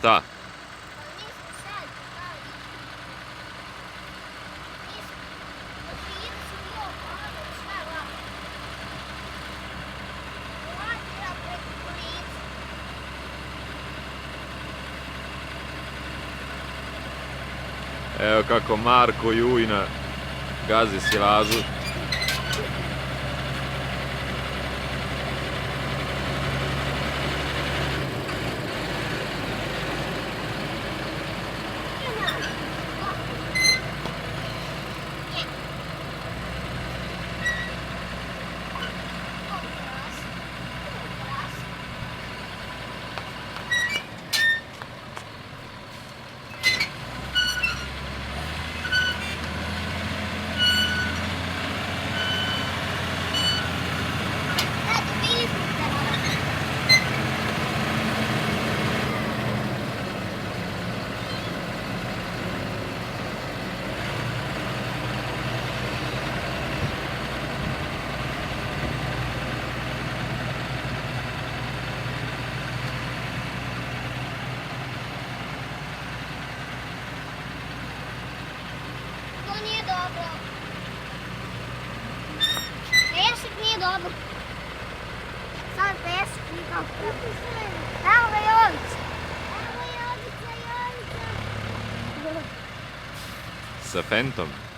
Šta? Evo kako Marko Jujna gazi silazu. Dobro. Sad pesak nikako. Evo ga Jovica. Evo Jovica. Sa Fentom.